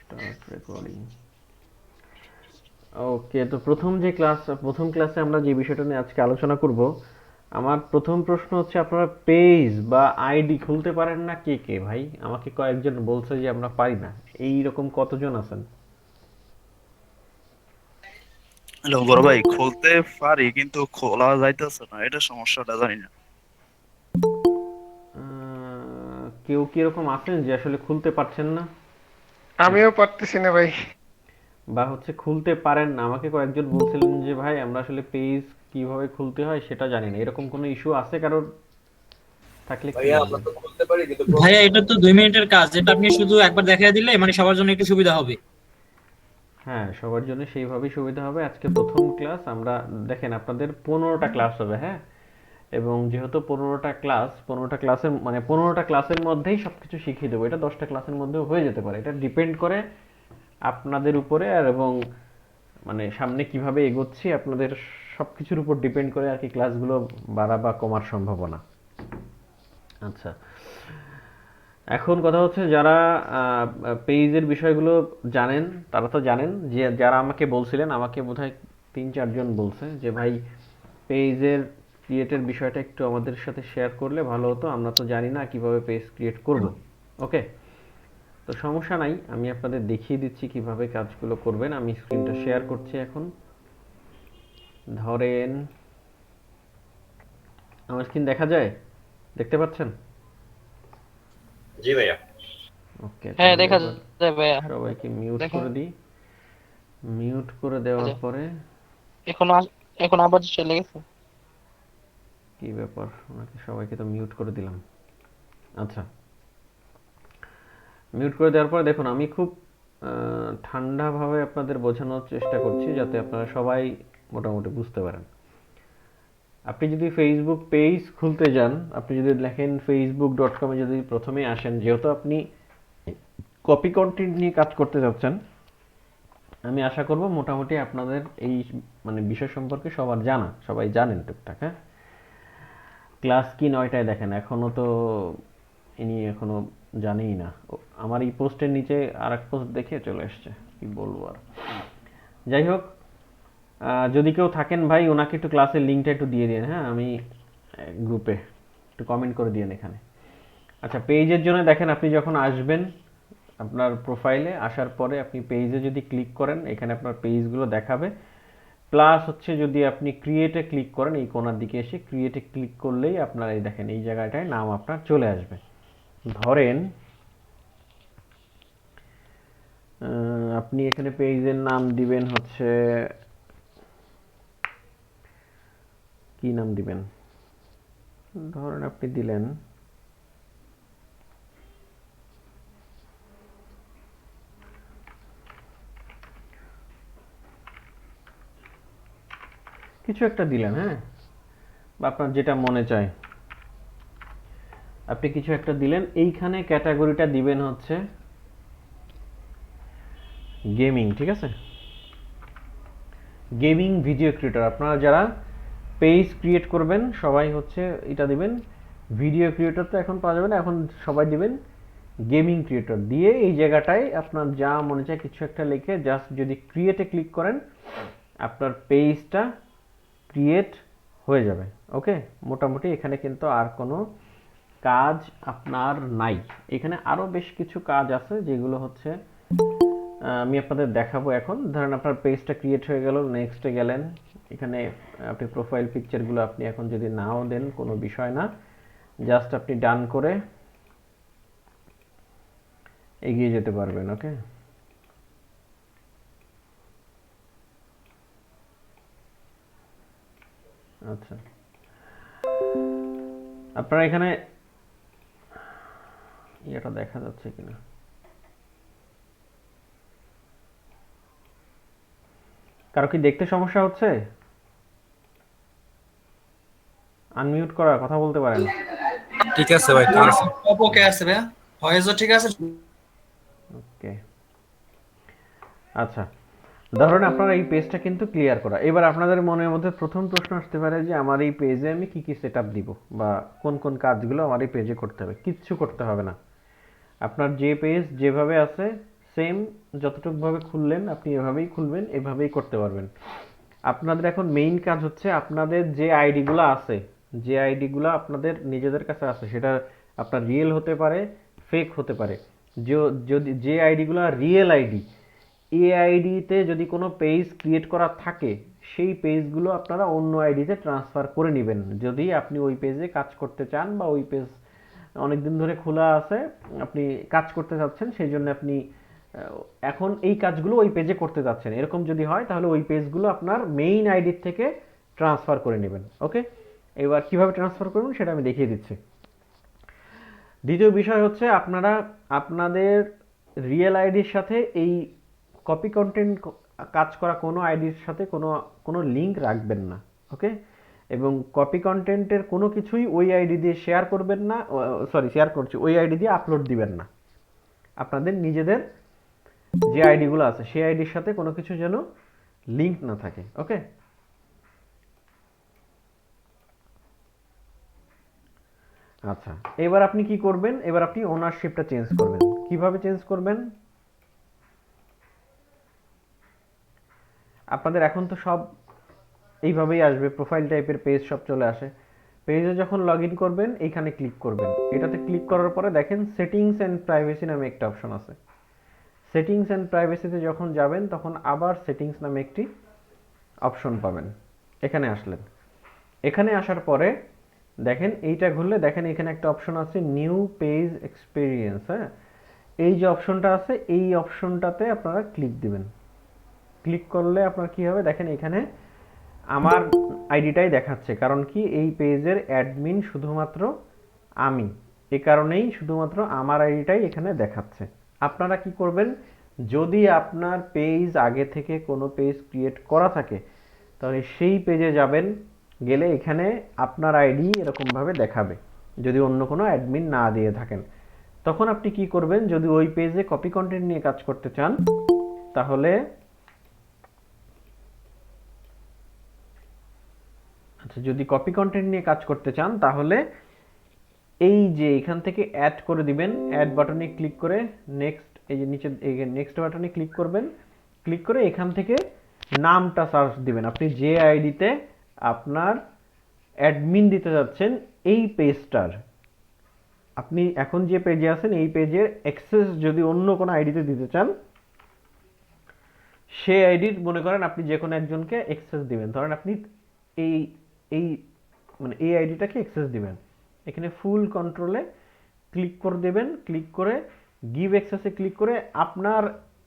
Start recording. ওকে, তো প্রথম ক্লাসে আমরা যে বিষয়টা নিয়ে আজকে আলোচনা করব, আমার প্রথম প্রশ্ন হচ্ছে আপনারা পেজ বা আইডি খুলতে পারেন না কে কে ভাই? আমাকে কয়েকজন বলছে যে আমরা পারি না। এই রকম কতজন আছেন? হ্যালো বড় ভাই, খুলতে পারি কিন্তু খোলা যাইতেছে না, এটা সমস্যাটা জানি না। কেউ কি এরকম আছেন যে আসলে খুলতে পারছেন না, আমিও পারতেছি না ভাই। বা হচ্ছে খুলতে পারেন না? আমাকে কয়েকজন বলছিলেন যে ভাই আমরা আসলে পেজ কিভাবে খুলতে হয় সেটা জানি না। এরকম কোনো ইস্যু আছে কারোর? থাকলে একটু ভাইয়া আমরা বলবেন। তো খুলতে পারি কিন্তু ভাইয়া প্রসেসটা এটা তো 2 মিনিটের কাজ, এটা আপনি শুধু একবার দেখাই দিলে মানে সবার জন্য একটু সুবিধা হবে। হ্যাঁ, সবার জন্য সেইভাবেই সুবিধা হবে। আজকে প্রথম ক্লাস আমরা, দেখেন আপনাদের 15টা ক্লাস হবে, হ্যাঁ? এবং যেহেতু 15টা ক্লাসের মানে 15টা ক্লাসের মধ্যেই সবকিছু শিখিয়ে দেবো। এটা 10টা ক্লাসের মধ্যেও হয়ে যেতে পারে, এটা ডিপেন্ড করে আপনাদের উপরে। আর এবং মানে সামনে কিভাবে এগোচ্ছি আপনাদের সবকিছুর উপর ডিপেন্ড করে আর কি ক্লাসগুলো বাড়া বা কমার সম্ভাবনা। আচ্ছা, এখন কথা হচ্ছে যারা পেজের বিষয়গুলো জানেন তারা তো জানেন, যে যারা আমাকে বলছিলেন, আমাকে বোধহয় 3-4 জন বলছে যে ভাই পেজের ক্রিয়েটের বিষয়টা একটু আমাদের সাথে শেয়ার করলে ভালো হতো, আমরা তো জানি না কিভাবে পেজ ক্রিয়েট করব। ওকে, তো সমস্যা নাই, আমি আপনাদের দেখিয়ে দিচ্ছি কিভাবে কাজগুলো করবেন। আমি স্ক্রিনটা শেয়ার করছি এখন। ধরেন আমার স্ক্রিন দেখা যায়, দেখতে পাচ্ছেন? জি ভাইয়া। ওকে, হ্যাঁ, তাহলে দেখা এবার যায় ভাইয়া। সবাইকে মিউট দেখা করে দিই। মিউট করে দেওয়ার যায়। পরে এখন এখন আবার চলে গেছে। কি ব্যাপার, ওনাকে সবাইকে তো মিউট করে দিলাম। আচ্ছা, মিউট করে দেওয়ার পরে দেখুন আমি খুব ঠান্ডাভাবে আপনাদের বোঝানোর চেষ্টা করছি যাতে আপনারা সবাই মোটামুটি বুঝতে পারেন। আপনি যদি ফেসবুক পেজ খুলতে যান, আপনি যদি লেখেন facebook.com-এ, যদি প্রথমে আসেন, যেহেতু আপনি কপি কন্টেন্ট নিয়ে কাজ করতে যাচ্ছেন, আমি আশা করব মোটামুটি আপনাদের এই মানে বিষয় সম্পর্কে সবার জানা, সবাই জানেন টুকটাক, হ্যাঁ? ক্লাস কি 9টায় দেখেন, এখনো তো ইনি এখনো জানেই না। আমার এই পোস্টের নিচে আর এক পোস্ট দেখে চলে এসছে, কি বলবো আর। যাই হোক, যদি কেউ থাকেন ভাই ওনাকে একটু ক্লাসের লিঙ্কটা একটু দিয়ে দিন, হ্যাঁ? আমি গ্রুপে একটু কমেন্ট করে দিন এখানে। আচ্ছা, পেজের জন্য দেখেন আপনি যখন আসবেন আপনার প্রোফাইলে আসার পরে আপনি পেজে যদি ক্লিক করেন, এখানে আপনার পেজগুলো দেখাবে। প্লাস হচ্ছে যদি আপনি ক্রিয়েটে ক্লিক করেন, এই কোণার দিকে এসে ক্রিয়েটে ক্লিক করলেই আপনার এই দেখেন এই জায়গাটায় নাম আপনার চলে আসবে। ধরেন আপনি এখানে পেজের নাম দিবেন হচ্ছে, কি নাম দিবেন? ধরেন আপনি দিলেন কিছু একটা দিলেন, হ্যাঁ? বা আপনার যেটা মনে চায় আপনি কিছু একটা দিলেন। এইখানে ক্যাটাগরিটা দিবেন হচ্ছে গেমিং, ঠিক আছে? গেমিং ভিডিও ক্রিয়েটর, আপনারা যারা পেজ ক্রিয়েট করবেন সবাই হচ্ছে এটা দিবেন। ভিডিও ক্রিয়েটর তো এখন পাওয়া যাবে না, এখন সবাই দিবেন গেমিং ক্রিয়েটর দিয়ে এই জায়গাটায় আপনার যা মনে চায় কিছু একটা লিখে জাস্ট যদি ক্রিয়েটে ক্লিক করেন আপনার পেজটা ক্রিয়েট হয়ে যাবে। ওকে, মোটামুটি এখানে কিন্তু আর কোনো কাজ আপনার নাই। এখানে আরও বেশ কিছু কাজ আছে যেগুলো হচ্ছে আমি আপনাদের দেখাবো এখন। ধরেন আপনার পেজটা ক্রিয়েট হয়ে গেল, নেক্সটে গেলেন, এখানে আপনি প্রোফাইল পিকচারগুলো আপনি এখন যদি নাও দেন কোনো বিষয় না, জাস্ট আপনি ডান করে এগিয়ে যেতে পারবেন। ওকে, আচ্ছা, আপনারা এখানে এটা দেখা যাচ্ছে কিনা, কারো কি দেখতে সমস্যা হচ্ছে? আনমিউট করা, কথা বলতে পারেন। ঠিক আছে ভাই, ঠিক আছে। ওকে আছে ভাইয়া, ভয়েসও ঠিক আছে। ওকে, আচ্ছা, ধরুন আপনার এই পেজটা কিন্তু ক্লিয়ার করা। এবার আপনাদের মনের মধ্যে প্রথম প্রশ্ন আসতে পারে যে আমার এই পেজে আমি কি কি সেটআপ দিব বা কোন কোন কাজগুলো আমার এই পেজে করতে হবে। কিচ্ছু করতে হবে না, আপনার যে পেজ যেভাবে আছে সেম যতটুকু ভাবে খুললেন আপনি এভাবেই খুলবেন, এভাবেই করতে পারবেন। আপনাদের এখন মেইন কাজ হচ্ছে আপনাদের যে আইডিগুলো আছে, যে আইডিগুলো আপনাদের নিজেদের কাছে আছে, সেটা আপনার রিয়েল হতে পারে, ফেক হতে পারে। যদি যে আইডিগুলো রিয়েল আইডি, এই আইডিতে যদি কোনো পেজ ক্রিয়েট করা থাকে, সেই পেজগুলো আপনারা অন্য আইডিতে ট্রান্সফার করে নেবেন যদি আপনি ওই পেজে কাজ করতে চান, বা ওই পেজ অনেকদিন ধরে খোলা আছে, আপনি কাজ করতে চাচ্ছেন, সেই জন্য আপনি এখন এই কাজগুলো ওই পেজে করতে যাচ্ছেন। এরকম যদি হয় তাহলে ওই পেজগুলো আপনার মেইন আইডির থেকে ট্রান্সফার করে নেবেন। ওকে, এবার কিভাবে ট্রান্সফার করবেন সেটা আমি দেখিয়ে দিচ্ছি। দ্বিতীয় বিষয় হচ্ছে আপনারা আপনাদের রিয়েল আইডির সাথে এই কপি কন্টেন্ট কাজ করা কোনো আইডির সাথে কোনো লিঙ্ক রাখবেন না। ওকে, এবং কপি কন্টেন্টের কোনো কিছুই ওই আইডি দিয়ে শেয়ার করবেন না, শেয়ার করছি, ওই আইডি দিয়ে আপলোড দিবেন না। আপনাদের নিজেদের যে আইডিগুলো আছে সেই আইডির সাথে কোনো কিছু যেন লিঙ্ক না থাকে। ওকে, আচ্ছা, এবার আপনি কি করবেন, এবার আপনি ওনারশিপটা চেঞ্জ করবেন। কিভাবে চেঞ্জ করবেন? আপনাদের এখন তো সব এইভাবেই আসবে, প্রোফাইল টাইপের পেজ সব চলে আসে। পেজে যখন লগ ইন করবেন এইখানে ক্লিক করবেন। এটাতে ক্লিক করার পরে দেখেন সেটিংস অ্যান্ড প্রাইভেসি নামে একটা অপশন আছে। সেটিংস অ্যান্ড প্রাইভেসিতে যখন যাবেন তখন আবার সেটিংস নামে একটি অপশন পাবেন। এখানে আসলেন, এখানে আসার পরে দেখেন এইটা ঘুরলে দেখেন এখানে একটা অপশন আছে নিউ পেজ এক্সপিরিয়েন্স। হ্যাঁ, এই যে অপশনটা আছে এই অপশনটাতে আপনারা ক্লিক দিবেন। ক্লিক করলে আপনার কি হবে দেখেন এখানে আমার আইডিটাই দেখাচ্ছে, কারণ কি এই পেজের অ্যাডমিন শুধুমাত্র আমি, এ কারণেই শুধুমাত্র আমার আইডিটাই এখানে দেখাচ্ছে। আপনারা কি করবেন, যদি আপনার পেজ আগে থেকে কোনো পেজ ক্রিয়েট করা থাকে তাহলে সেই পেজে যাবেন, গেলে এখানে আপনার আইডি এরকমভাবে দেখাবে যদি অন্য কোনো অ্যাডমিন না দিয়ে থাকেন। তখন আপনি কি করবেন, যদি ওই পেজে কপি কন্টেন্ট নিয়ে কাজ করতে চান তাহলে যদি কপি কন্টেন্ট নিয়ে কাজ করতে চান তাহলে এই যে এখান থেকে অ্যাড করে দিবেন, অ্যাড বাটনে ক্লিক করে নেক্সট, এই যে নিচে নেক্সট বাটনে ক্লিক করবেন। ক্লিক করে এখান থেকে নামটা সার্চ দিবেন, আপনি যে আইডিতে আপনার অ্যাডমিন দিতে যাচ্ছেন এই পেজটার, আপনি এখন যে পেজে আছেন এই পেজের অ্যাক্সেস যদি অন্য কোনো আইডিতে দিতে চান, সেই আইডির মনে করেন আপনি যে কোনো একজনকে অ্যাক্সেস দিবেন, ধরেন আপনি এই এই মানে এই আইডিটাকে অ্যাক্সেস দিবেন। এখানে ফুল কন্ট্রোলে ক্লিক করে দেবেন, ক্লিক করে গিভ অ্যাক্সেসে ক্লিক করে আপনার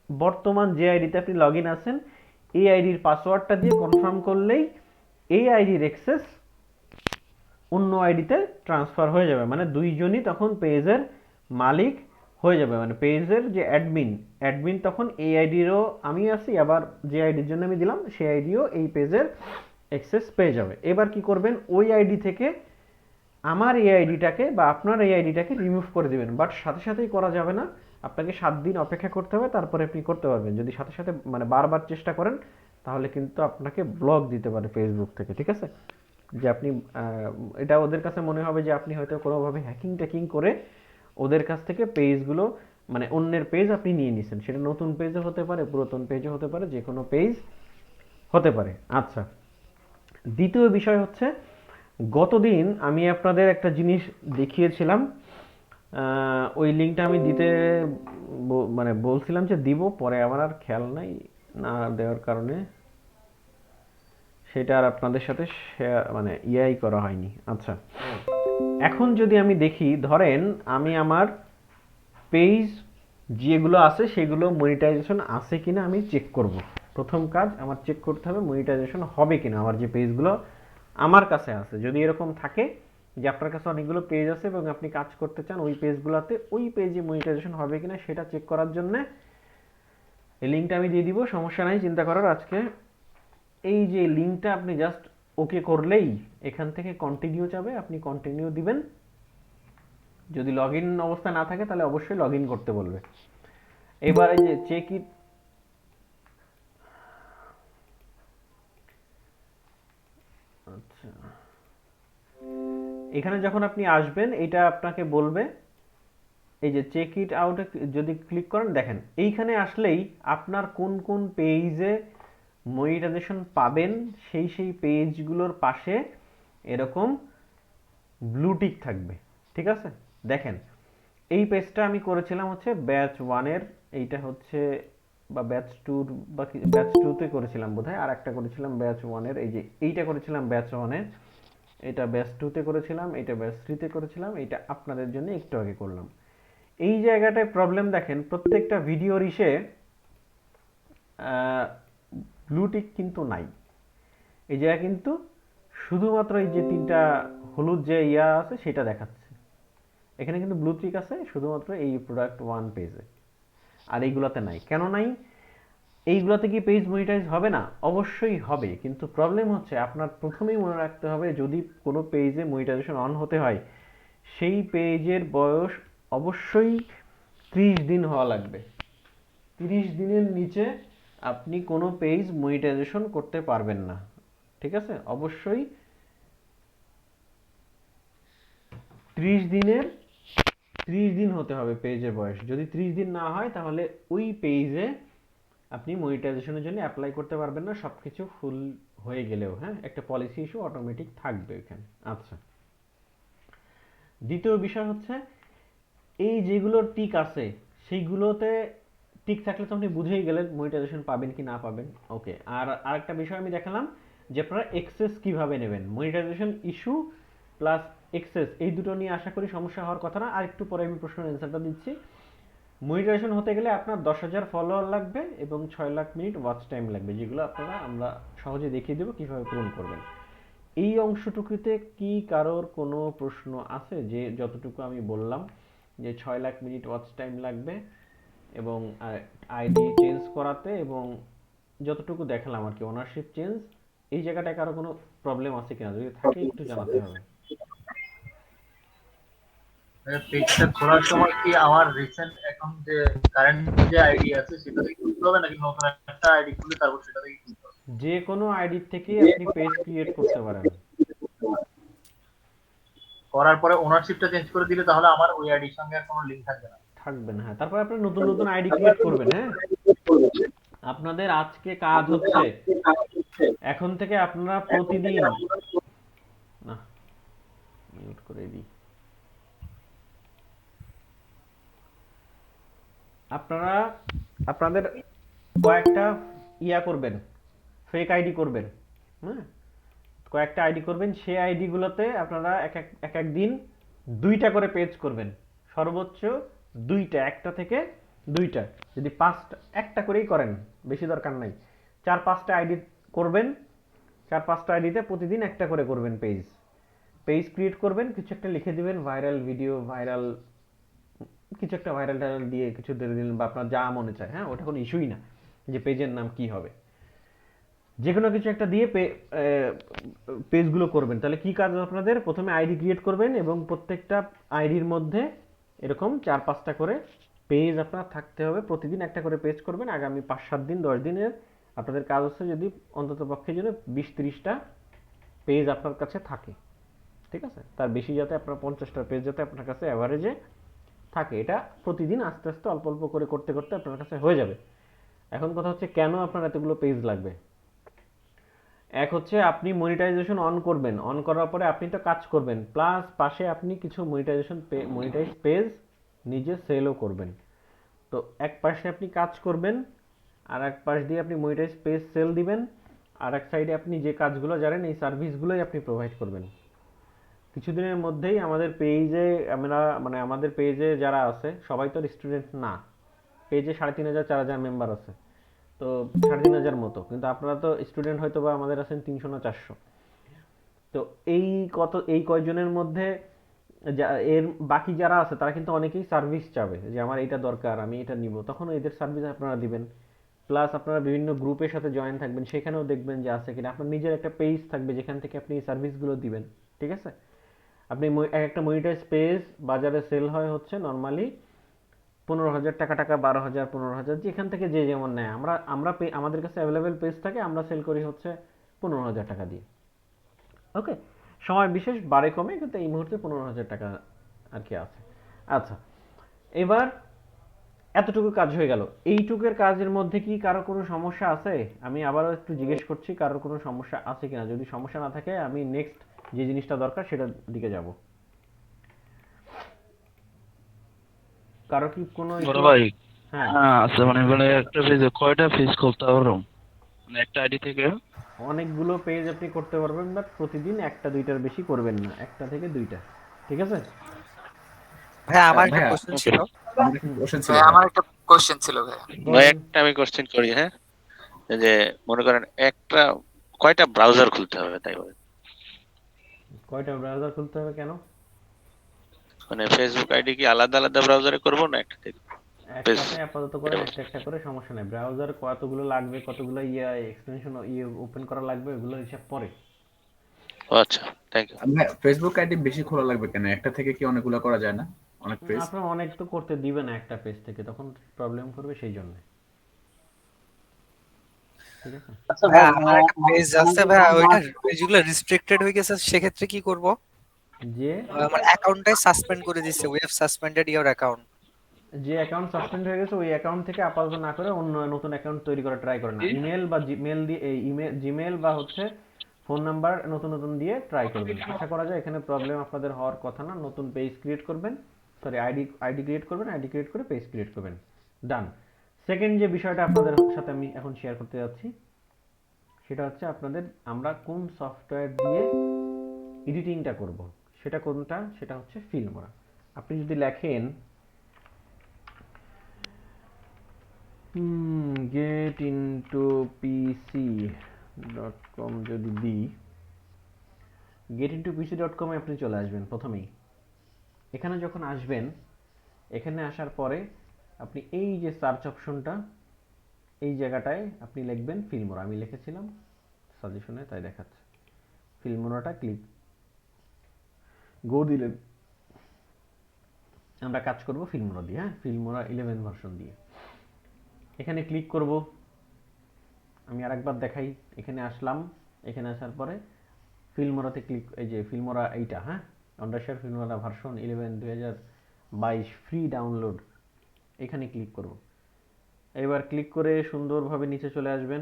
বর্তমান যে আইডিতে আপনি লগ ইন আছেন এই আইডির পাসওয়ার্ডটা দিয়ে কনফার্ম করলেই এই আইডির অ্যাক্সেস অন্য আইডিতে ট্রান্সফার হয়ে যাবে। মানে দুইজনই তখন পেজের মালিক হয়ে যাবে, মানে পেজের যে অ্যাডমিন তখন এই আইডিরও আমি আছি, আবার যে আইডির জন্য আমি দিলাম সেই আইডিও এই পেজের অ্যাক্সেস পেয়ে যাবে। এবার কি করবেন, ওই আইডি থেকে আমার এই আইডিটাকে বা আপনার এই আইডিটাকে রিমুভ করে দিবেন। বাট সাথে সাথেই করা যাবে না, আপনাকে 7 দিন অপেক্ষা করতে হবে, তারপরে আপনি করতে পারবেন। যদি সাথে সাথে মানে বারবার চেষ্টা করেন তাহলে কিন্তু আপনাকে ব্লক দিতে পারে ফেসবুক থেকে। ঠিক আছে, যে আপনি এটা ওদের কাছে মনে হবে যে আপনি হয়তো কোনোভাবে হ্যাকিং ট্যাকিং করে ওদের কাছ থেকে পেজগুলো মানে অন্যের পেজ আপনি নিয়ে নিছেন। সেটা নতুন পেজও হতে পারে, পুরাতন পেজও হতে পারে, যে কোনো পেজ হতে পারে। আচ্ছা, দ্বিতীয় বিষয় হচ্ছে গতদিন আমি আপনাদের একটা জিনিস দেখিয়েছিলাম, ওই লিঙ্কটা আমি দিতে মানে বলছিলাম যে দিব, পরে আমার আর খেয়াল নাই, না দেওয়ার কারণে সেটা আর আপনাদের সাথে শেয়ার মানে ইয়াই করা হয়নি। আচ্ছা, এখন যদি আমি দেখি, ধরেন আমি আমার পেজ যেগুলো আছে সেগুলো মনিটাইজেশন আছে কিনা আমি চেক করব। প্রথম কাজ আমার চেক করতে হবে মনিটাইজেশন হবে কিনা আমার যে পেজগুলো আমার কাছে আছে। যদি এরকম থাকে যে আপনার কাছে অনেকগুলো পেজ আছে এবং আপনি কাজ করতে চান ওই পেজগুলোতে, ওই পেজে মনিটাইজেশন হবে কিনা সেটা চেক করার জন্য এই লিঙ্কটা আমি দিয়ে দিব, সমস্যা নাই চিন্তা করার। আজকে এই যে লিঙ্কটা আপনি জাস্ট ওকে করলেই এখান থেকে কন্টিনিউ যাবে, আপনি কন্টিনিউ দিবেন। যদি লগ ইন অবস্থা না থাকে তাহলে অবশ্যই লগ ইন করতে বলবে। এবার এই যে চেক ইট, আচ্ছা এখানে যখন আপনি আসবেন এটা আপনাকে বলবে এই যে চেক ইট আউটে যদি ক্লিক করেন, দেখেন এইখানে আসলেই আপনার কোন কোন পেজে মনিটাইজেশন পাবেন সেই সেই পেজগুলোর পাশে এরকম ব্লু টিক থাকবে। ঠিক আছে, দেখেন এই পেজটা আমি করেছিলাম হচ্ছে ব্যাচ 1-এর, এইটা হচ্ছে বা ব্যাচ 2 বা ব্যাচ 2-তে করেছিলাম বোধহয়, আর একটা করেছিলাম ব্যাচ 1-এর, এই যে এইটা করেছিলাম ব্যাচ 1-এর, এটা ব্যাচ 2-তে করেছিলাম, এটা ব্যাচ 3-তে করেছিলাম, এটা আপনাদের জন্য একটু আগে করলাম। এই জায়গাটায় প্রবলেম দেখেন, প্রত্যেকটা ভিডিওর ইসে ব্লু টিক কিন্তু নাই। এই জায়গা কিন্তু শুধুমাত্র এই যে 3টা হলুদ যে ইয়া আছে সেটা দেখাচ্ছে। এখানে কিন্তু ব্লু টিক আছে শুধুমাত্র এই প্রোডাক্ট 1 পেজে, আর এইগুলাতে নাই। কেন নাই? এইগুলাতে কি পেজ মনিটাইজ হবে না? অবশ্যই হবে, কিন্তু প্রবলেম হচ্ছে আপনার প্রথমেই মনে রাখতে হবে যদি কোনো পেজে মনিটাইজেশন অন হতে হয় সেই পেজের বয়স অবশ্যই 30 দিন হওয়া লাগবে। 30 দিনের নিচে আপনি কোনো পেজ মনিটাইজেশন করতে পারবেন না। ঠিক আছে, অবশ্যই 30 দিন হতে হবে পেজের বয়স। যদি 30 দিন না হয় তাহলে ওই পেজে আপনি মনিটাইজেশনের জন্য অ্যাপ্লাই করতে পারবেন না, সবকিছু ফুল হয়ে গেলেও। হ্যাঁ, একটা পলিসি ইস্যু অটোমেটিক থাকবে এখানে। আচ্ছা, দ্বিতীয় বিষয় হচ্ছে এই যেগুলোর টিক আছে সেইগুলোতে টিক থাকলে তো আপনি বুঝেই গেলেন মনিটাইজেশন পাবেন কি না পাবেন। ওকে, আর আরেকটা বিষয় আমি দেখালাম যে আপনারা এক্সেস কিভাবে নেবেন। মনিটাইজেশন ইস্যু প্লাস এক্সেস এই দুটো নিয়ে আশা করি সমস্যা হওয়ার কথা না। আর একটু পরে আমি প্রশ্নের অ্যান্সারটা দিচ্ছি। মনিটাইজেশন হতে গেলে আপনার 10,000 ফলোয়ার লাগবে এবং 6 লাখ মিনিট ওয়াচ টাইম লাগবে, যেগুলো আমরা সহজে দেখিয়ে দেবো কিভাবে পূরণ করবেন। এই অংশটুকুতে কি কারোর কোনো প্রশ্ন আছে? যে যতটুকু আমি বললাম যে 6 লাখ মিনিট ওয়াচ টাইম লাগবে এবং আইডি চেঞ্জ করাতে, এবং যতটুকু দেখালাম আর কি ওনারশিপ চেঞ্জ, এই জায়গাটায় কারো কোনো প্রবলেম আছে কিনা যদি থাকে একটু জানাতে হবে। পেজটা খোলার সময় কি আমার রিসেন্ট এখন যে কারেন্ট যে আইডি আছে সেটা থেকে খুলতে হবে নাকি নতুন একটা আইডি খুলে তারপর সেটা থেকে খুলতে হবে? যে কোনো আইডি থেকে আপনি পেজ ক্রিয়েট করতে পারেন। করার পরে ওনারশিপটা চেঞ্জ করে দিলে তাহলে আমার ওই আইডির সঙ্গে আর কোনো লিংক থাকবে না। থাকবে না, হ্যাঁ। তারপর আপনি নতুন নতুন আইডি ক্রিয়েট করবেন। হ্যাঁ, আপনাদের আজকে কাজ হচ্ছে এখন থেকে আপনারা প্রতিদিন, না মিউট করে দিই, আপনারা আপনাদের কয়েকটা ইয়া করবেন, ফেক আইডি করবেন। হ্যাঁ, কয়েকটা আইডি করবেন, সেই আইডিগুলোতে আপনারা এক এক দিন 2টা করে পেজ করবেন, সর্বোচ্চ 2টা, একটা থেকে 2টা। যদি 5টা, একটা করেই করেন, বেশি দরকার নাই। 4-5টা আইডি করবেন, 4-5টা আইডিতে প্রতিদিন একটা করে করবেন পেজ ক্রিয়েট করবেন, কিছু একটা লিখে দিবেন, ভাইরাল ভিডিও, ভাইরাল কিছু একটা ভাইরাল টাইরাল দিয়ে কিছু দিয়ে দিলেন, বা আপনার যা মনে চায়। হ্যাঁ, ওটা কোনো ইস্যুই না যে পেজের নাম কি হবে, যে কোনো কিছু একটা দিয়ে পেজগুলো করবেন। তাহলে কি কাজ আপনাদের? প্রথমে আইডি ক্রিয়েট করবেন এবং প্রত্যেকটা আইডির মধ্যে এরকম 4-5টা করে পেজ আপনার থাকতে হবে, প্রতিদিন একটা করে পেজ করবেন। আগামী 5-7 দিন 10 দিনের আপনাদের কাজ হচ্ছে যদি অন্তত পক্ষে যেন 20-30টা পেজ আপনার কাছে থাকে। ঠিক আছে, তার বেশি যাতে আপনার 50টা পেজ যাতে আপনার কাছে অ্যাভারেজে থাকে, এটা প্রতিদিন আস্তে আস্তে অল্প অল্প করে করতে করতে আপনার কাছে হয়ে যাবে। এখন কথা হচ্ছে কেন আপনার এতগুলো পেজ লাগবে। এক হচ্ছে আপনি মনিটাইজেশন অন করবেন, অন করার পরে আপনি তো কাজ করবেন, প্লাস পাশে আপনি কিছু মনিটাইজ পেজ নিজে সেলও করবেন। তো এক পাশে আপনি কাজ করবেন, আর এক পাশ দিয়ে আপনি মনিটাইজ পেজ সেল দিবেন, আর এক সাইডে আপনি যে কাজগুলো জানেন এই সার্ভিসগুলোই আপনি প্রোভাইড করবেন। কিছুদিনের মধ্যেই আমাদের পেজে আমাদের পেজে যারা আছে সবাই তো স্টুডেন্ট না, পেজে 3,500-4,000 মেম্বার আছে, তো 3,500 মতো, কিন্তু আপনারা তো স্টুডেন্ট হয়তো বা আমাদের আছেন 300 না 400। তো এই কয়জনের মধ্যে এর বাকি যারা আছে তারা কিন্তু অনেকেই সার্ভিস চাবে যে আমার এটা দরকার, আমি এটা নিব, তখন এদের সার্ভিস আপনারা দিবেন। প্লাস আপনারা বিভিন্ন গ্রুপের সাথে জয়েন থাকবেন, সেখানেও দেখবেন যে আছে কিনা। আপনার নিজের একটা পেজ থাকবে যেখান থেকে আপনি এই সার্ভিসগুলো দিবেন। ঠিক আছে, আপনি একটা মনিটাইজ পেজ বাজারে সেল হয় হচ্ছে নর্মালি 15,000 টাকা, 12,000, 15,000, যেখান থেকে যে যেমন নেয়। আমাদের কাছে অ্যাভেলেবেল পেজ থাকে, আমরা সেল করি হচ্ছে 15,000 টাকা দিয়ে। ওকে, সময় বিশেষ বাড়ে কমে, কিন্তু এই মুহূর্তে 15,000 টাকা আর কি আছে। আচ্ছা, এবার এতটুকু কাজ হয়ে গেল। এইটুকুর কাজের মধ্যে কি কারো কোনো সমস্যা আছে? আমি আবারও একটু জিজ্ঞেস করছি, কারোর কোনো সমস্যা আছে কিনা। যদি সমস্যা না থাকে আমি নেক্সট যে জিনিসটা দরকার সেটার দিকে যাব। কারো কি কোনো বড় ভাই হ্যাঁ, আছে মানে মানে একটা পেজে কয়টা পেজ খুলতে পারবো, মানে একটা আইডি থেকে? অনেকগুলো পেজ আপনি করতে পারবেন, বাট প্রতিদিন একটা দুইটার বেশি করবেন না, একটা থেকে দুইটা, ঠিক আছে? ভাইয়া আমার একটা ভাইয়া কোশ্চেন ওকে। ছিল। আমার একটা কোশ্চেন ছিল ভাইয়া ভাইয়া। আমার একটা কোশ্চেন ছিল ভাইয়া। ভাই বলেন। একটা আমি কোশ্চেন করি, হ্যাঁ? যে মনে করেন একটা কয়টা ব্রাউজার খুলতে হবে তাই বলেন? কয়টা ব্রাউজার খুলতে হবে কেন? মানে ফেসবুক আইডি কি আলাদা আলাদা ব্রাউজারে করবো না একটা থেকে? পেজ একসাথে আপাতত করেন, একটা একটা করে, সমস্যা নাই। ব্রাউজার কতগুলো লাগবে, কতগুলো এক্সটেনশন ওপেন করা লাগবে, ওগুলো হিসাব পরে। ও আচ্ছা, থ্যাংক ইউ। ভাইয়া ফেসবুক আইডি বেশি খোলা লাগবে কেন? একটা থেকে কি অনেকগুলো করা যায় না? অনেক পেজ। আপনার অনেক তো করতে দিবে না একটা পেজ থেকে, তখন প্রবলেম করবে, সেই জন্য। ঠিক আছে? আচ্ছা ভাইয়া আমার একটা পেজ আছে ভাইয়া, ওইটা পেজগুলো রেস্ট্রিক্টেড হয়ে গেছে, সেক্ষেত্রে কি করব? যে আমার অ্যাকাউন্টটাই সাসপেন্ড করে দিচ্ছে, we have suspended your account. যে অ্যাকাউন্ট সাসপেন্ড হয়ে গেছে, ওই অ্যাকাউন্ট থেকে আপাতত না করে অন্য নতুন অ্যাকাউন্ট তৈরি করা ট্রাই করেন। ইমেল বা জিমেল দিয়ে, এই ইমেল জিমেল বা হচ্ছে ফোন নাম্বার নতুন নতুন দিয়ে ট্রাই করবেন। আশা করা যায় এখানে প্রবলেম আপনাদের হওয়ার কথা না। নতুন পেজ ক্রিয়েট করবেন, সরি আইডি ক্রিয়েট করবেন, আইডি ক্রিয়েট করে পেজ ক্রিয়েট করবেন। ডান। সেকেন্ড যে বিষয়টা আপনাদের সাথে আমি এখন শেয়ার করতে যাচ্ছি, সেটা হচ্ছে আপনাদের আমরা কোন সফটওয়্যার দিয়ে এডিটিংটা করব। সেটা কোনটা? সেটা হচ্ছে ফিল্মোরা। আপনি যদি লেখেন getintopc.com, যদি দিই getintopc.com এ আপনি চলে আসবেন প্রথমেই। এখানে যখন আসবেন, এখানে আসার পরে আপনি এই যে সার্চ অপশনটা, এই জায়গাটায় আপনি লিখবেন ফিল্মোরা। আমি লিখেছিলাম সাজেশনে, তাই দেখাচ্ছে। ফিল্মোরাটা ক্লিক গো দিলেন। আমরা কাজ করব ফিল্মোরা দিয়ে, হ্যাঁ, ফিল্মোরা 11 ভার্সন দিয়ে। এখানে ক্লিক করব। আমি আরেকবার দেখাই। এখানে আসলাম, এখানে আসার পরে ফিল্মোরাতে ক্লিক, এই যে ফিল্মোরা এইটা, হ্যাঁ, অন্ডারশেয়ার ফিল্মোরা ভার্সন 11 2022 ফ্রি ডাউনলোড, এখানে ক্লিক করব। এবার ক্লিক করে সুন্দরভাবে নিচে চলে আসবেন।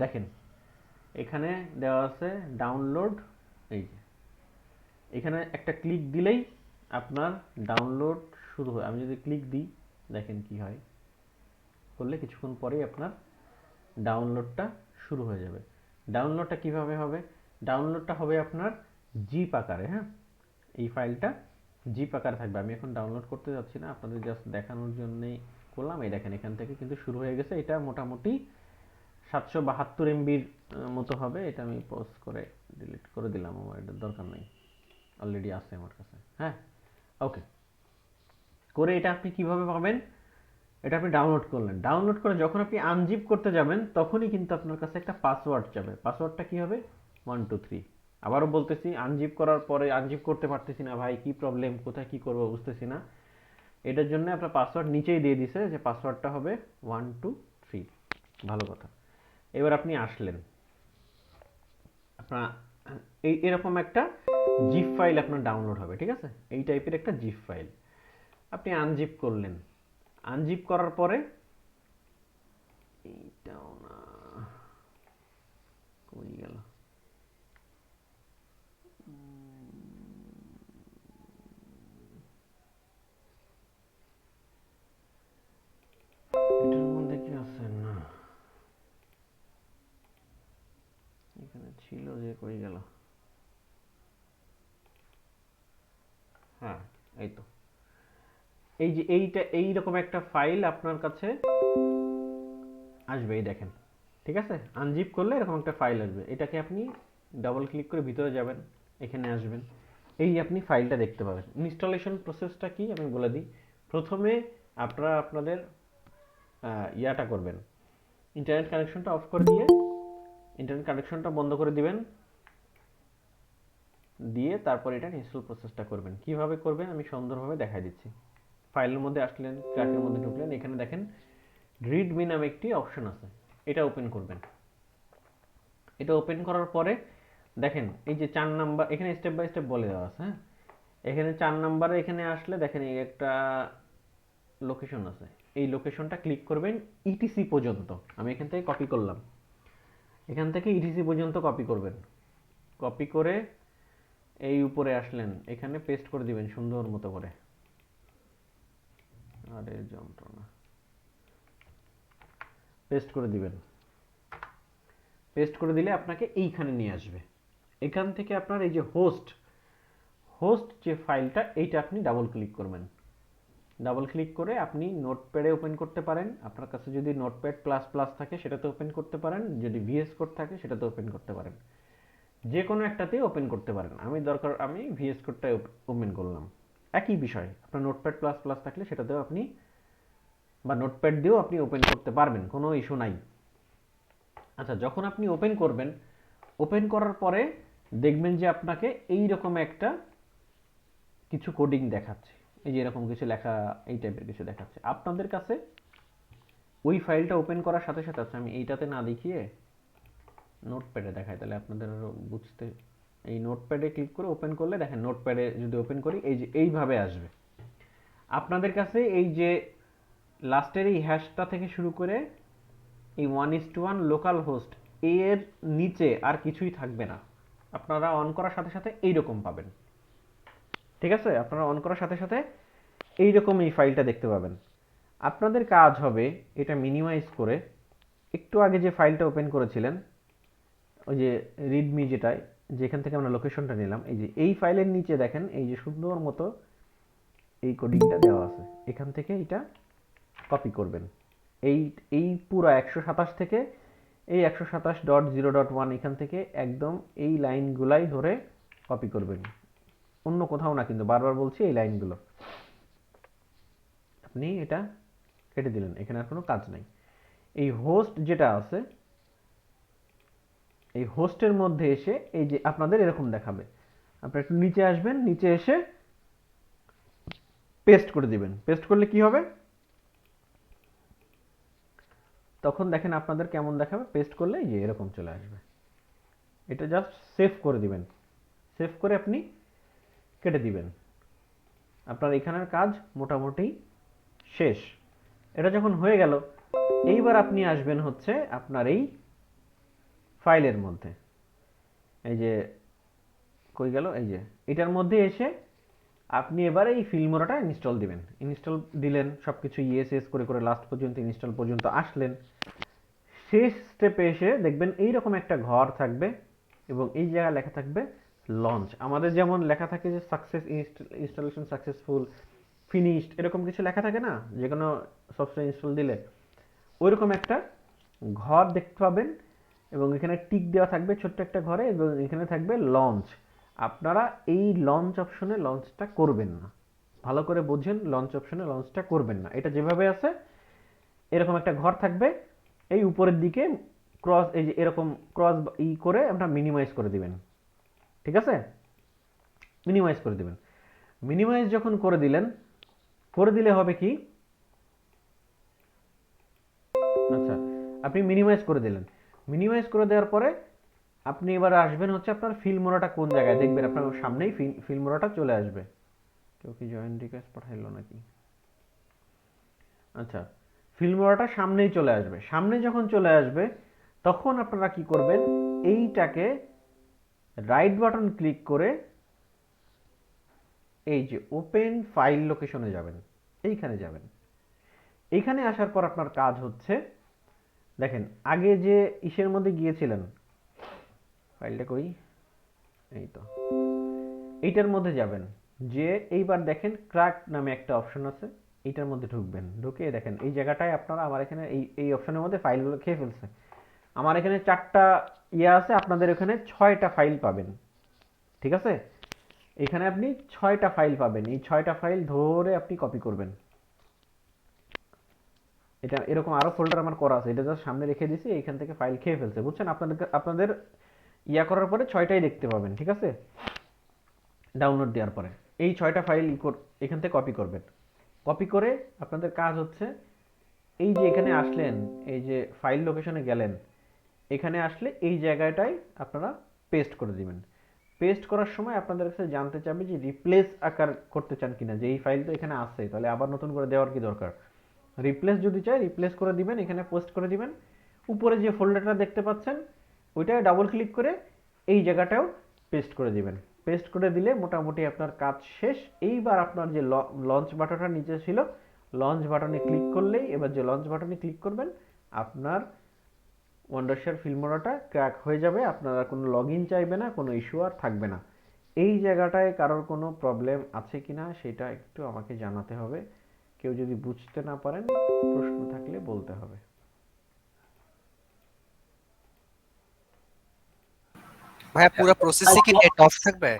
দেখেন এখানে দেওয়া আছে ডাউনলোড, এই যে এখানে একটা ক্লিক দিলেই আপনার ডাউনলোড শুরু হয়। আমি যদি ক্লিক দিই, দেখেন কি হয়। করলে কিছুক্ষণ পরেই আপনার ডাউনলোডটা শুরু হয়ে যাবে। ডাউনলোডটা কিভাবে হবে? ডাউনলোডটা হবে আপনার জিপ আকারে, হ্যাঁ, এই ফাইলটা জিপ আকারে থাকবে। আমি এখন ডাউনলোড করতে যাচ্ছি না, আপনাদের জাস্ট দেখানোর জন্যই করলাম। এই দেখেন এখান থেকে কিন্তু শুরু হয়ে গেছে। এটা মোটামুটি 772 এমবির মতো হবে। এটা আমি পজ করে ডিলিট করে দিলাম, আমার এটার দরকার নেই, অলরেডি আছে আমার কাছে, হ্যাঁ। ওকে, করে এটা আপনি কিভাবে পাবেন? এটা আপনি ডাউনলোড করলেন। ডাউনলোড করে যখন আপনি আনজিপ করতে যাবেন, তখনই কিন্তু আপনার কাছে একটা পাসওয়ার্ড যাবে। পাসওয়ার্ডটা কি হবে? 1 2 3। আবারও বলতেছি, আনজিপ করার পরে আনজিপ করতে পারতেছি না ভাই, কি প্রবলেম, কোথায় কি করব বুঝতেছি না। এটার জন্য আপনার পাসওয়ার্ড নিচেই দিয়ে দিছে, যে পাসওয়ার্ডটা হবে 1 2 3। ভালো কথা। এবার আপনি আসলেন, আপনার এরকম একটা জিপ ফাইল আপনার ডাউনলোড হবে, ঠিক আছে? এই টাইপের একটা জিপ ফাইল আপনি আনজিপ করলেন। আনজিপ করার পরে এইটাও না, কই গেল, এটার মধ্যে কি আছে? না, এখানে ছিল যে, কই গেল? হ্যাঁ, এই তো, এই যে এইরকম একটা ফাইল আপনার কাছে আসবে, এই দেখেন, ঠিক আছে? আনজিপ করলে এরকম একটা ফাইল আসবে। এটাকে আপনি ডাবল ক্লিক করে ভিতরে যাবেন, এখানে আসবেন, এই আপনি ফাইলটা দেখতে পাবেন। ইনস্টলেশন প্রসেসটা কি আমি বলে দিই। প্রথমে আপনারা আপনাদের ইয়াটা করবেন, ইন্টারনেট কানেকশনটা অফ করে দিয়ে ইন্টারনেট কানেকশনটা বন্ধ করে দিবেন, দিয়ে তারপর এটা ইনস্টল প্রসেসটা করবেন। কিভাবে করবেন আমি সুন্দরভাবে দেখাই দিচ্ছি। ফাইলের মধ্যে আসলেন, ট্র্যাকের মধ্যে ঢুকলেন, এখানে দেখেন রিডমি নামে একটি অপশন আছে, এটা ওপেন করবেন। এটা ওপেন করার পরে দেখেন এই যে 4 নাম্বার, এখানে স্টেপ বাই স্টেপ বলে দেওয়া আছে, হ্যাঁ। এখানে 4 নম্বরে এখানে আসলে দেখেন এই একটা লোকেশন আছে, এই লোকেশনটা ক্লিক করবেন ইটিসি পর্যন্ত। আমি এখান থেকে কপি করলাম, এখান থেকে ইটিসি পর্যন্ত কপি করবেন। কপি করে এই উপরে আসলেন, এখানে পেস্ট করে দিবেন সুন্দর মতো করে। আরে যন্ত্রণা, পেস্ট করে দিবেন। পেস্ট করে দিলে আপনাকে এইখানে নিয়ে আসবে। এখান থেকে আপনার এই যে হোস্ট যে ফাইলটা, এইটা আপনি ডাবল ক্লিক করবেন। ডাবল ক্লিক করে আপনি নোটপ্যাডে ওপেন করতে পারেন, আপনার কাছে যদি নোটপ্যাড প্লাস প্লাস থাকে সেটাতে ওপেন করতে পারেন, যদি ভিএস কোড থাকে সেটাতে ওপেন করতে পারেন, যে কোনো একটাতেই ওপেন করতে পারেন। আমি ভিএস কোডটাই ওপেন করলাম। একই বিষয়, আপনার নোটপ্যাড প্লাস প্লাস থাকলে সেটাতেও আপনি, বা নোটপ্যাড দিয়েও আপনি ওপেন করতে পারবেন, কোনো ইস্যু নাই। আচ্ছা, যখন আপনি ওপেন করবেন, ওপেন করার পরে দেখবেন যে আপনাকে এই রকম একটা কিছু কোডিং দেখাচ্ছে, এই যে এরকম কিছু লেখা, এই টাইপের কিছু দেখাচ্ছে আপনাদের কাছে। ওই ফাইলটা ওপেন করার সাথে সাথে, আচ্ছা আমি এইটাতে না দেখিয়ে নোটপ্যাডে দেখাই তাহলে আপনাদের আরো বুঝতে। এই নোটপ্যাডে ক্লিক করে ওপেন করলে দেখেন, নোটপ্যাডে যদি ওপেন করি এই যে এইভাবে আসবে আপনাদের কাছে। এই যে লাস্টের এই হ্যাশটা থেকে শুরু করে এই 1:1 লোকাল হোস্ট, এর নিচে আর কিছুই থাকবে না। আপনারা অন করার সাথে সাথে এইরকম পাবেন, ঠিক আছে? আপনারা অন করার সাথে সাথে এইরকম এই ফাইলটা দেখতে পাবেন। আপনাদের কাজ হবে এটা মিনিমাইজ করে, একটু আগে যে ফাইলটা ওপেন করেছিলেন, ওই যে রিডমি যেটাই, যেখান থেকে আমরা লোকেশনটা নিলাম, এই যে এই ফাইলের নিচে দেখেন এই যে সুন্দর মতো এই কোডিংটা দেওয়া আছে, এখান থেকে এটা কপি করবেন। এই পুরো 127 থেকে এই 127.0.1 এখান থেকে একদম এই লাইনগুলাই ধরে কপি করবেন, অন্য কোথাও না, কিন্তু বারবার বলছি এই লাইনগুলো। আপনি এটা কেটে দিলেন, এখানে আর কোনো কাজ নাই। এই হোস্ট যেটা আছে, এই হোস্টের মধ্যে এসে এই যে আপনাদের এরকম দেখাবে, আপনারা একটু নিচে আসবেন, নিচে এসে পেস্ট করে দিবেন। পেস্ট করলে কি হবে তখন দেখেন আপনাদের কেমন দেখাবে। পেস্ট করলে এই যে এরকম চলে আসবে। এটা জাস্ট সেভ করে দিবেন, সেভ করে আপনি কেটে দিবেন। আপনার এখানের কাজ মোটামুটি শেষ। এটা যখন হয়ে গেল, এইবার আপনি আসবেন হচ্ছে আপনার এই ফাইলের মধ্যে, এই যে কই গেল, এই যে এটার মধ্যে এসে আপনি এবার এই ফিল্মোরাটা ইনস্টল দিবেন। ইনস্টল দিলেন, সবকিছু ইএসএস করে করে লাস্ট পর্যন্ত ইনস্টল পর্যন্ত আসলেন। শেষ স্টেপে এসে দেখবেন এইরকম একটা ঘর থাকবে এবং এই জায়গায় লেখা থাকবে লঞ্চ। আমাদের যেমন লেখা থাকে যে সাকসেস, ইনস্টলেশন সাকসেসফুল, ফিনিশড, এরকম কিছু লেখা থাকে না যে কোনো সফটওয়্যার ইনস্টল দিলে, ওইরকম একটা ঘর দেখতে পাবেন এবং এখানে টিক দেওয়া থাকবে ছোট্ট একটা ঘরে, এবং এখানে থাকবে লঞ্চ। আপনারা এই লঞ্চ অপশনে লঞ্চটা করবেন না, ভালো করে বুঝেন, লঞ্চ অপশনে লঞ্চটা করবেন না। এটা যেভাবে আছে এরকম একটা ঘর থাকবে, এই উপরের দিকে ক্রস, এই যে এরকম ক্রস করে আমরা মিনিমাইজ করে দিবেন, ঠিক আছে? মিনিমাইজ করে দিবেন। মিনিমাইজ যখন করে দিলেন, করে দিলে হবে কি, আচ্ছা আপনি মিনিমাইজ করে দিলেন। মিনিমাইজ করে দেওয়ার পরে আপনি এবার আসবেন হচ্ছে আপনার ফিল্মোরাটা কোন জায়গায়, দেখবেন আপনার সামনেই ফিল্মোরাটা চলে আসবে। কেউ কি জয়েন রিকোয়েস্ট পাঠাইলো নাকি? আচ্ছা, ফিল্মোরাটা সামনেই চলে আসবে। সামনে যখন চলে আসবে তখন আপনারা কি করবেন, এইটাকে রাইট বাটন ক্লিক করে এই যে ওপেন ফাইল লোকেশনে যাবেন, এইখানে যাবেন। এইখানে আসার পর আপনার কাজ হচ্ছে, দেখেন আগে যে ইসের মধ্যে গিয়েছিলেন, ফাইলটা কই, এই তো এইটার মধ্যে যাবেন, যে এইবার দেখেন ক্র্যাক নামে একটা অপশন আছে, এইটার মধ্যে ঢুকবেন। ঢুকে দেখেন এই জায়গাটায় আপনারা, আমার এখানে এই অপশনের মধ্যে ফাইলগুলো খেয়ে ফেলছে। আমার এখানে 4টা ইয়ে আছে, আপনাদের ওখানে 6টা ফাইল পাবেন, ঠিক আছে? এখানে আপনি 6টা ফাইল পাবেন। এই 6টা ফাইল ধরে আপনি কপি করবেন। এটা এরকম আরো ফোল্ডার আমার করা আছে, এটা জাস্ট সামনে রেখে দিয়েছি, এইখান থেকে ফাইল খেয়ে ফেলছে, বুঝছেন? আপনাদের ইয়া করার পরে 6টাই দেখতে পাবেন, ঠিক আছে? ডাউনলোড দেওয়ার পরে এই 6টা ফাইল এখান থেকে কপি করবেন। কপি করে আপনাদের কাজ হচ্ছে, এই যে এখানে আসলেন, এই যে ফাইল লোকেশনে গেলেন, এখানে আসলে এই জায়গাটায় আপনারা পেস্ট করে দিবেন। পেস্ট করার সময় আপনাদের কাছে জানতে চাবে যে রিপ্লেস আকার করতে চান কিনা, যে এই ফাইল তো এখানে আছে, তাহলে আবার নতুন করে দেওয়ার কি দরকার। রিপ্লেস যদি চাই রিপ্লেস করে দিবেন, এখানে পোস্ট করে দিবেন। উপরে যে ফোল্ডারটা দেখতে পাচ্ছেন ওইটায় ডাবল ক্লিক করে এই জায়গাটাও পেস্ট করে দিবেন। পেস্ট করে দিলে মোটামুটি আপনার কাজ শেষ। এইবার আপনার যে লঞ্চ বাটনটা নিচে ছিল, লঞ্চ বাটনে ক্লিক করলেই, এবার যে লঞ্চ বাটনে ক্লিক করবেন আপনার ওয়ান্ডারশেয়ার ফিল্মোরাটা ক্র্যাক হয়ে যাবে। আপনারা কোনো লগ ইন চাইবে না, কোনো ইস্যু আর থাকবে না। এই জায়গাটায় কারোর কোনো প্রবলেম আছে কিনা সেটা একটু আমাকে জানাতে হবে। কেউ যদি বুঝতে না পারেন প্রশ্ন থাকলে বলতে হবে। ভাই পুরো প্রসেসে কি নেট অফ থাকবে?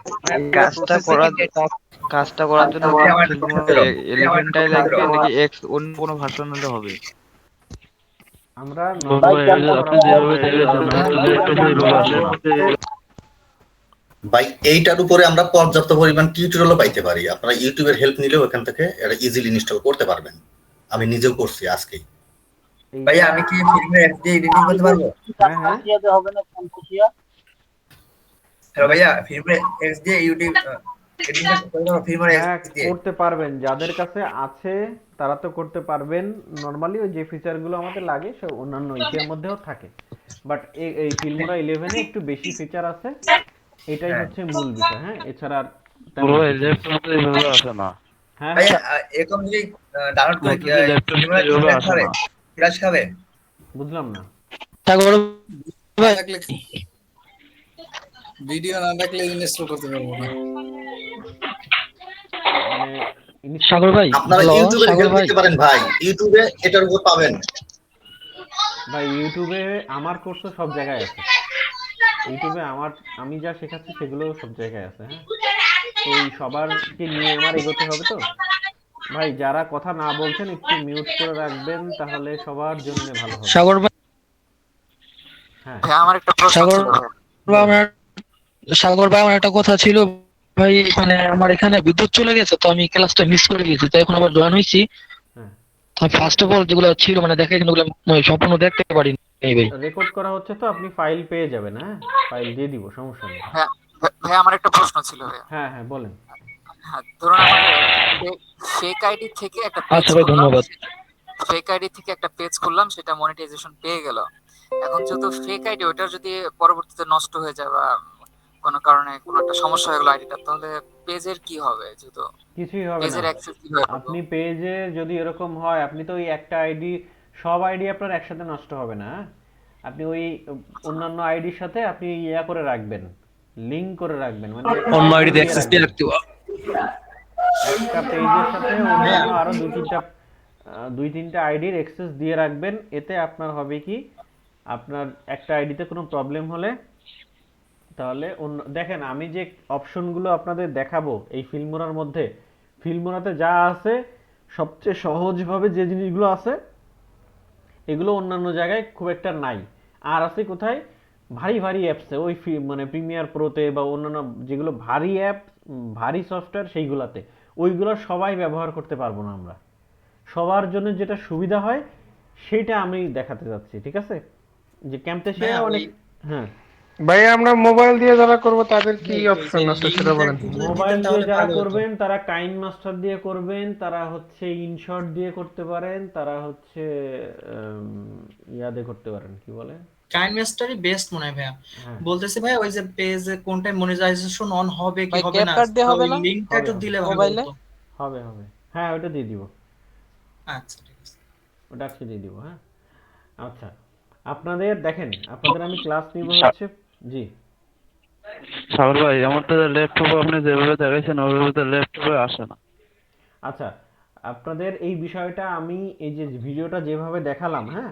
কাজটা করার জন্য ফিল্মোরা 11টাই লাগবে নাকি এক্স অন্য কোনো ভার্সন হলে হবে? আমরা ভাই এইটার উপরে আমরা পর্যাপ্ত পরিমাণ টিউটোরিয়ালও পাইতে পারি। আপনারা ইউটিউবের হেল্প নিলেও এখান থেকে এটা ইজিলি ইনস্টল করতে পারবেন। আমি নিজেও করছি আজকেই। ভাইয়া আমি কি ফিল্মের এফডি এডিটিং করতে পারবো? হবে না কম্পিউটার? হ্যালো ভাইয়া, ফিল্মের এক্সডি ইউটিউব এডিটিং করতে পারবো? ফিল্মের এক্সডি করতে পারবেন, যাদের কাছে আছে তারা তো করতে পারবেন। নরমালি ওই যে ফিচারগুলো আমাদের লাগে সব অন্যান্য ইসের মধ্যেও থাকে, বাট এই ফিল্মোরা 11 এ একটু বেশি ফিচার আছে, এটাই হচ্ছে মূল বিষয়। হ্যাঁ, এছাড়া আর তেমন কিছু না। হ্যাঁ ভাইয়া এরকম যদি ডাউনলোড করে ফিল্মের খাবে ক্র্যাশ খাবে? বুঝলাম না। ভিডিও না দেখলে ইনস্টল করতে পারবো না। মানে সাগর ভাই, আপনারা ইউটিউবে হেল্প নিতে পারেন ভাই, ইউটিউবে এটার উপর পাবেন। ভাই ইউটিউবে আমার কোর্স সব জায়গায় আছে। ইউটিউবে আমি যা শেখাচ্ছি সেগুলো সব জায়গায় আছে। হ্যাঁ, তো এই সবারকে নিয়ে আমার এগোতে হবে। তো ভাই যারা কথা না বলছেন একটু মিউট করে রাখবেন, তাহলে সবার জন্য ভালো হবে। সাগর ভাই, হ্যাঁ আমার একটা প্রশ্ন ছিল। সাগর ভাই আমার একটা কথা ছিল ভাই, মানে আমার এখানে বিদ্যুৎ চলে গেছে, তো আমি ক্লাসটা মিস করে গেছি, তো এখন আবার জয়েন হয়েছি। হ্যাঁ, ফার্স্ট অফ অল যেগুলো ছিল মানে দেখাইছেন ওগুলো সম্পূর্ণ দেখতে পারিনি ভাই। রেকর্ড করা হচ্ছে তো আপনি ফাইল পেয়ে যাবেন। হ্যাঁ, ফাইল দিয়ে দিব, সমস্যা নেই। ভাই আমার একটা প্রশ্ন ছিল ভাই। হ্যাঁ হ্যাঁ বলেন। হ্যাঁ, ধরুন আমার ফেক আইডি থেকে একটা পেজ আচ্ছা ভাই, ধন্যবাদ। ফেক আইডি থেকে একটা পেজ খুললাম, সেটা মনিটাইজেশন পেয়ে গেল। এখন যেহেতু ফেক আইডি, ওটার যদি পরবর্তীতে নষ্ট হয়ে যায় বা কোনো কারণে কোনো একটা সমস্যা হয়ে গেল আইডিটা, তাহলে পেজের কি হবে? যেহেতু কিছুই হবে পেজের না। অ্যাক্সেস কিভাবে পাবো? আপনি পেজে যদি এরকম হয়, আপনি তো ওই একটা আইডি, সব আইডি আপনার একসাথে নষ্ট হবে না। আপনি ওই অন্যান্য আইডির সাথে আপনি ইয়া করে রাখবেন, লিংক করে রাখবেন, মানে অন্য আইডিতে অ্যাক্সেস দিয়ে রাখতে হবে। একটা পেজের সাথে অন্যান্য আরো দুই তিনটা আইডির অ্যাক্সেস দিয়ে রাখবেন। এতে আপনার হবে কি, আপনার একটা আইডিতে কোনো প্রবলেম হলে তাহলে দেখেন আমি যে অপশনগুলো আপনাদের দেখাবো এই ফিল্মোরার মধ্যে, ফিল্মোরাতে যা আছে সবচেয়ে সহজভাবে যে জিনিসগুলো আছে এগুলো অন্যান্য জায়গায় খুব একটা নাই। আর আছে কোথায়? ভারী ভারী অ্যাপসে, ওই মানে প্রিমিয়ার প্রোতে বা অন্যান্য যেগুলো ভারী অ্যাপ, ভারী সফটওয়্যার, সেইগুলোতে। ওইগুলো সবাই ব্যবহার করতে পারবো না আমরা। সবার জন্য যেটা সুবিধা হয় সেটা আমি দেখাতে যাচ্ছি, ঠিক আছে? যে ক্যাম্পটেশিয়া অনেক। হ্যাঁ ভাই আমরা মোবাইল দিয়ে যারা করব তাদের কি অপশন আছে সেটা বলেন। মোবাইল দিয়ে যারা করবেন তারা কাইন মাস্টার দিয়ে করবেন, তারা হচ্ছে ইনশট দিয়ে করতে পারেন, তারা হচ্ছে ইয়াদে করতে পারেন, কি বলে, কাইন মাস্টারই বেস্ট মনে হয় ভাইয়া। বলতেছি ভাই ওই যে পেজে কোনটায় মনিটাইজেশন অন হবে কি হবে না, ওই লিংকটা একটু দিলে ভালো হতো। হবে হবে, হ্যাঁ ওটা দিয়ে দিব। আচ্ছা ঠিক আছে, ওটা আজকে দিয়ে দিব। হ্যাঁ আচ্ছা, আপনাদের দেখেন, আপনাদের আমি ক্লাস নিব হচ্ছে। জি সাগর ভাই, আমার তো ল্যাপটপে আপনি যেভাবে দেখাইছেন ওইভাবে তো ল্যাপটপে আসে না। আচ্ছা, আপনাদের এই বিষয়টা আমি এই যে ভিডিওটা যেভাবে দেখালাম, হ্যাঁ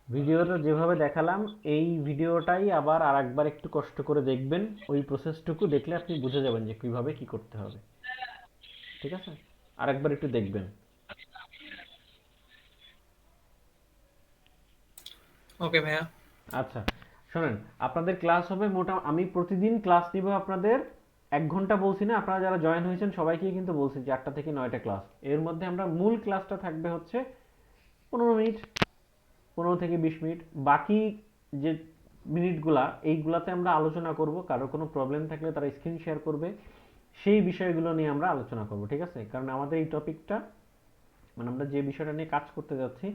ভিডিওটা যেভাবে দেখালাম এই ভিডিওটাই আবার আরেকবার একটু কষ্ট করে দেখবেন। ওই প্রসেসটুকু দেখলে আপনি বুঝে যাবেন যে কিভাবে কি করতে হবে, ঠিক আছে? আরেকবার একটু দেখবেন। ওকে ভাইয়া। আচ্ছা শোনেন, আপনাদের ক্লাস হবে আমি প্রতিদিন ক্লাস নিব আপনাদের 1 ঘন্টা বলছি না, আপনারা যারা জয়েন হয়েছেন সবাইকে কিন্তু বলছি যে 8টা থেকে 9টা ক্লাস। এর মধ্যে আমরা মূল ক্লাসটা থাকবে হচ্ছে 15 মিনিট, 15 থেকে 20 মিনিট। বাকি যে মিনিটগুলা এইগুলাতে আমরা আলোচনা করব। কারো কোনো প্রবলেম থাকলে তারা স্ক্রিন শেয়ার করবে, সেই বিষয়গুলো নিয়ে আমরা আলোচনা করব, ঠিক আছে? কারণ আমাদের এই টপিকটা, মানে আমরা যে বিষয়টা নিয়ে কাজ করতে যাচ্ছি,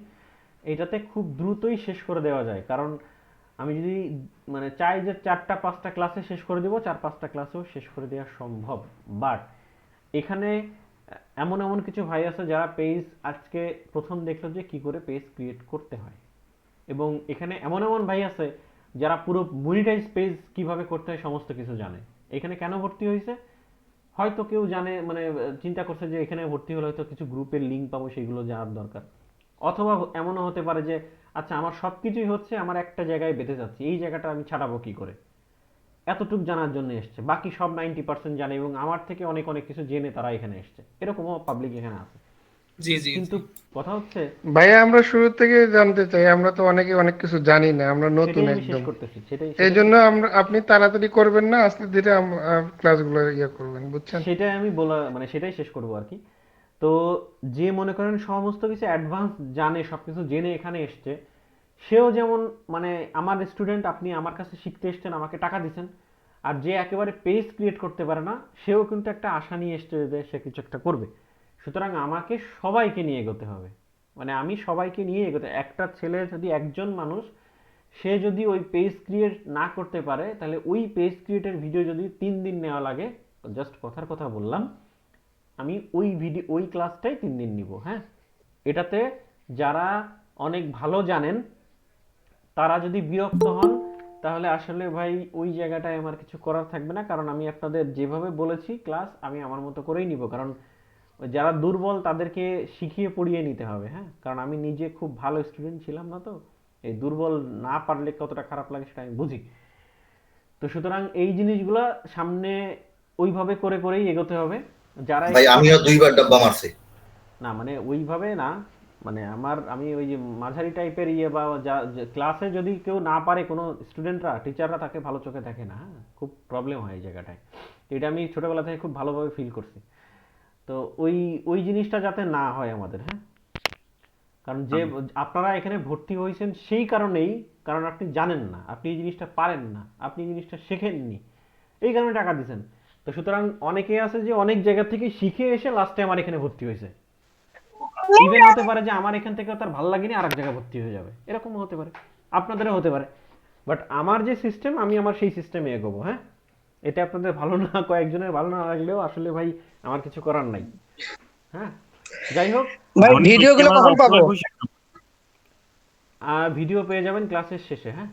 এইটাতে খুব দ্রুতই শেষ করে দেওয়া যায়। কারণ আমি যদি মানে চাই যে 4টা-5টা ক্লাসে শেষ করে দিব, 4-5টা ক্লাসেও শেষ করে দেওয়া সম্ভব। বাট এখানে এমন এমন কিছু ভাই আছে যারা পেজ আজকে প্রথম দেখলো যে কি করে পেজ ক্রিয়েট করতে হয়, এবং এখানে এমন এমন ভাই আছে যারা পুরো মনিটাইজ পেজ কিভাবে করতে হয় সমস্ত কিছু জানে। এখানে কেন ভর্তি হয়েছে হয়তো কেউ জানে, মানে চিন্তা করছে যে এখানে ভর্তি হলে হয়তো কিছু গ্রুপের লিঙ্ক পাবো, সেগুলো জানার দরকার। অথবা এমনও হতে পারে যে আচ্ছা আমার সবকিছুই হচ্ছে, আমার একটা জায়গায় বেঁধে যাচ্ছে, এই জায়গাটা আমি ছাড়াবো কি করে, এতটুক জানার জন্য এসছে, বাকি সব 90% জানে এবং আমার থেকে অনেক অনেক কিছু জেনে তারা এখানে এসছে, এরকমও পাবলিক এখানে আছে। জি জি। কিন্তু কথা হচ্ছে ভাইয়া আমরা শুরু থেকে জানতে চাই, আমরা তো অনেকে অনেক কিছু জানি না, আমরা নতুন সেটাই আমি শেষ একদম। করতেছি, সেটাই এই জন্য আপনি তাড়াতাড়ি করবেন না, আস্তে ধীরে ক্লাসগুলো ইয়ে করবেন, বুঝছেন? সেটাই আমি বলা, মানে সেটাই শেষ করবো আর কি। তো যে মনে করেন সমস্ত কিছু অ্যাডভান্স জানে, সবকিছু জেনে এখানে এসছে, সেও যেমন মানে আমার স্টুডেন্ট, আপনি আমার কাছে শিখতে এসছেন, আমাকে টাকা দিচ্ছেন। আর যে একেবারে পেজ ক্রিয়েট করতে পারে না, সেও কিন্তু একটা আশা নিয়ে এসছে যে সে কিছু একটা করবে। সুতরাং আমাকে সবাইকে নিয়ে এগোতে হবে, মানে আমি সবাইকে নিয়ে এগোতে। একটা ছেলে যদি, একজন মানুষ সে যদি ওই পেজ ক্রিয়েট না করতে পারে, তাহলে ওই পেজ ক্রিয়েটের ভিডিও যদি 3 দিন নেওয়া লাগে, জাস্ট কথার কথা বললাম, আমি ওই ক্লাসটাই 3 দিন নিব। হ্যাঁ, এটাতে যারা অনেক ভালো জানেন তারা যদি বিরক্ত হন, তাহলে আসলে ভাই ওই জায়গাটায় আমার কিছু করার থাকবে না। কারণ আমি আপনাদের যেভাবে বলেছি ক্লাস, আমি আমার মতো করেই নিব। কারণ যারা দুর্বল তাদেরকে শিখিয়ে পড়িয়ে নিতে হবে। হ্যাঁ, কারণ আমি নিজে খুব ভালো স্টুডেন্ট ছিলাম না, তো এই দুর্বল না পারলে কতটা খারাপ লাগে সেটা আমি বুঝি। তো সুতরাং এই জিনিসগুলো সামনে ওইভাবে করে করেই এগোতে হবে। যারা ভাই আমিও 2বার ডাব্বা মারছি। না মানে ওইভাবে না, মানে আমি ওই যে মাঝারি টাইপের ইয়ে, বা ক্লাসে যদি কেউ না পারে, কোনো স্টুডেন্টরা, টিচাররা তাকে ভালো চোখে দেখে না। হ্যাঁ, খুব প্রবলেম হয় এই জায়গাটায়। এটা আমি ছোটবেলা থেকে খুব ভালোভাবে ফিল করছি। তো ওই জিনিসটা যাতে না হয় আমাদের। হ্যাঁ, কারণ যে আপনারা এখানে ভর্তি হয়েছেন সেই কারণেই, কারণ আপনি জানেন না, আপনি এই জিনিসটা পারেন না, আপনি এই জিনিসটা শেখেননি, এই কারণে টাকা দিচ্ছেন। তো সুতরাং অনেকে আছে যে অনেক জায়গা থেকে শিখে এসে লাস্টে আমার এখানে ভর্তি হয়েছে। ইভেন হতে পারে যে আমার এখান থেকে তার ভালো লাগেনি, আরেক জায়গায় ভর্তি হয়ে যাবে, এরকমও হতে পারে, আপনাদেরও হতে পারে। বাট আমার যে সিস্টেম, আমি আমার সেই সিস্টেমে এগোবো। হ্যাঁ, এটা আপনাদের ভালো না, কয়েকজনের ভালো না লাগলেও আসলে ভাই আমার কিছু করার নাই। হ্যাঁ, যাই হোক, ভাই ভিডিওগুলো কখন পাবো? ভিডিও পেয়ে যাবেন ক্লাসের শেষে। হ্যাঁ,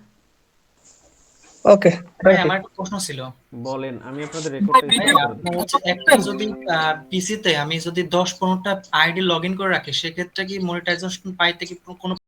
ওকে। ভাই আমার একটা প্রশ্ন ছিল। বলেন, আমি আপনাদের রেকর্ডটা ভাই আপনার হচ্ছে একটা যদি পিসিতে আমি যদি 10-15টা আইডি লগইন করে রাখি, সেক্ষেত্রে কি মনিটাইজেশন পাইতে কি কোনো